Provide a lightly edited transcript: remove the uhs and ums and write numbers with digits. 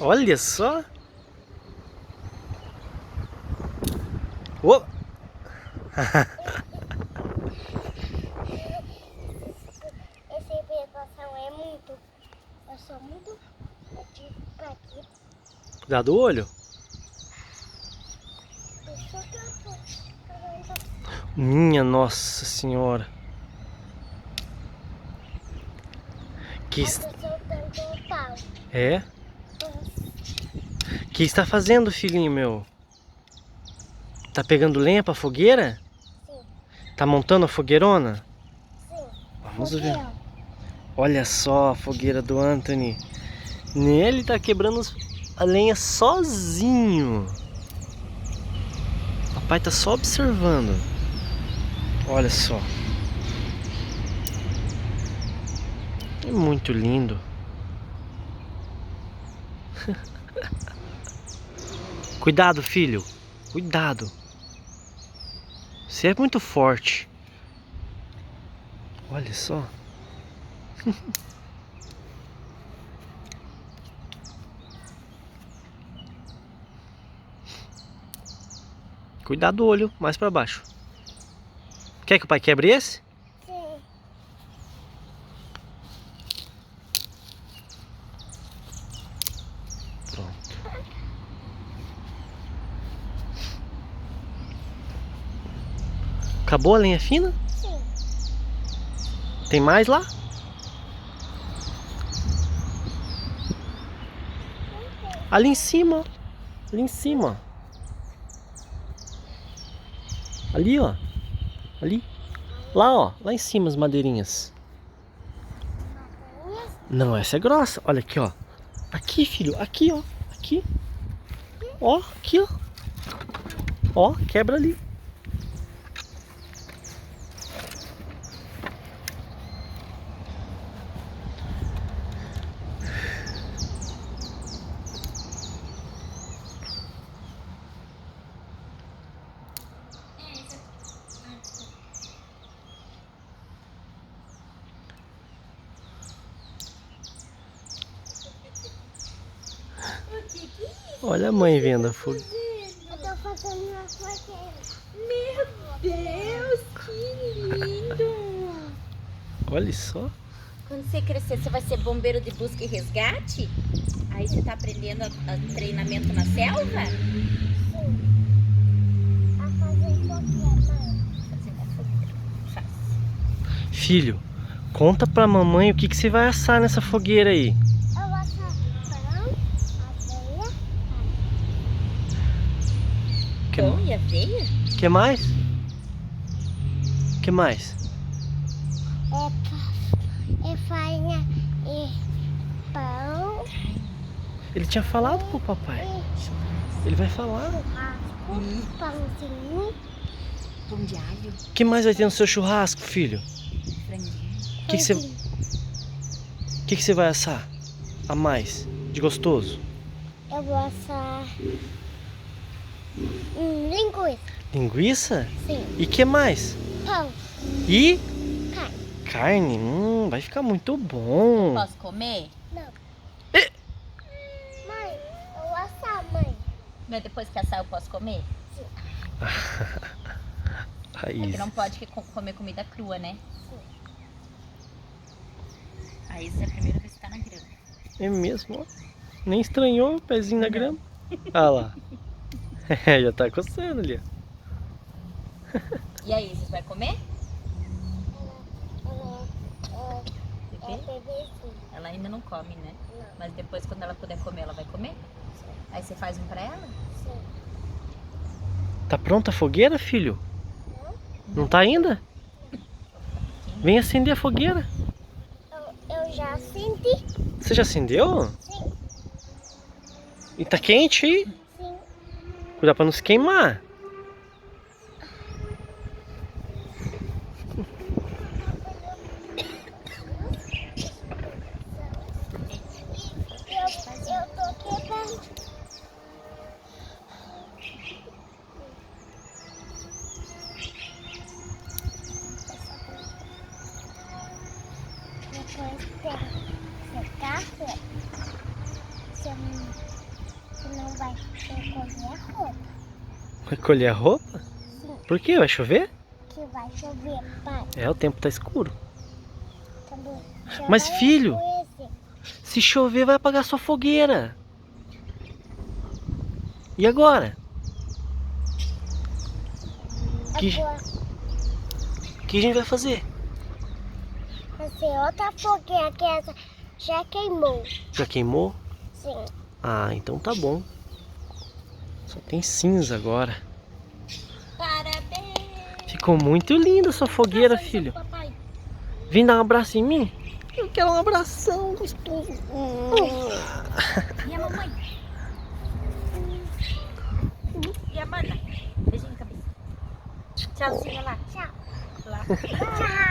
Olha só. Oh. Essa hibridação é muito... Eu sou muito... Pra aqui. Cuidado do olho. Isso que eu tô... Minha Nossa Senhora. Que Eu tô soltando o pau. é? O que está fazendo, filhinho meu? Tá pegando lenha pra fogueira? Sim. Tá montando a fogueirona? Sim. Vamos ver. Olha só a fogueira do Anthony. Ele tá quebrando a lenha sozinho. Papai tá só observando. Olha só. É muito lindo. Cuidado, filho. Cuidado. Você é muito forte. Olha só. Cuidado do olho, mais pra baixo. Quer que o pai quebre esse? Sim. Pronto. Acabou a lenha fina? Sim. Tem mais lá? Ali em cima, ó. Ali em cima. Ali, ó. Ali. Lá, ó. Lá em cima as madeirinhas. Não, essa é grossa. Olha aqui, ó. Aqui, filho. Aqui, ó. Aqui. Ó, aqui, ó. Ó, quebra ali. Olha a mãe vendo a fogo. Eu tô fazendo uma fogueira. Meu Deus, que lindo! Olha só. Quando você crescer, você vai ser bombeiro de busca e resgate? Aí você tá aprendendo a treinamento na selva? Sim. A fazer fogueira, mãe. Fazer uma fogueira. Faz. Filho, conta pra mamãe o que você vai assar nessa fogueira aí. Eu vou assar pão, aveia, Que, Pão e aveia? que mais? Que mais? é farinha e pão Ele tinha falado pro papai. e Ele vai falar. churrasco, pãozinho, Pão de alho, O que mais vai ter no seu churrasco, filho? franguinho. O que você vai assar a mais de gostoso? Eu vou assar linguiça, Linguiça? sim, E que mais? pão, E carne. carne. Vai ficar muito bom. Posso comer? Não. Eh. Mãe, eu vou assar, mãe. Mas depois que assar eu posso comer? É Aí. que não pode comer comida crua, né? Sim. Aí isso é a primeira vez que tá na grama. É mesmo, ó. Nem estranhou o pezinho na grama. Ah lá. Já tá coçando ali, ó. E aí, você vai comer? É Bebê? bebezinho. Ela ainda não come, né? Não. Mas depois, quando ela puder comer, ela vai comer? Aí você faz um pra ela? Sim. Tá pronta a fogueira, filho? Não tá ainda? Vem acender a fogueira. Eu já senti. Você já acendeu? Sim, E tá quente aí? sim. Cuidado pra não se queimar. Eu tô quebrando. Depois tem que secar. Recolher a roupa? Sim. Por quê? Vai chover? Que vai chover, pai. É, o tempo tá escuro. Tá bom. Já Mas, vai filho, escurecer. se chover vai apagar sua fogueira. E agora? Que- Agora O que a gente vai fazer? vai ser outra fogueira que essa já queimou. Já queimou? Sim. Ah, então tá bom. Só tem cinza agora. Parabéns! Ficou muito linda a sua fogueira, Abraço, filho. papai. Vem dar um abraço em mim? Eu quero um abração gostoso. E a mamãe? E a Amanda? Beijinho na cabeça. Tchauzinho lá. Tchau. Lá. Tchau.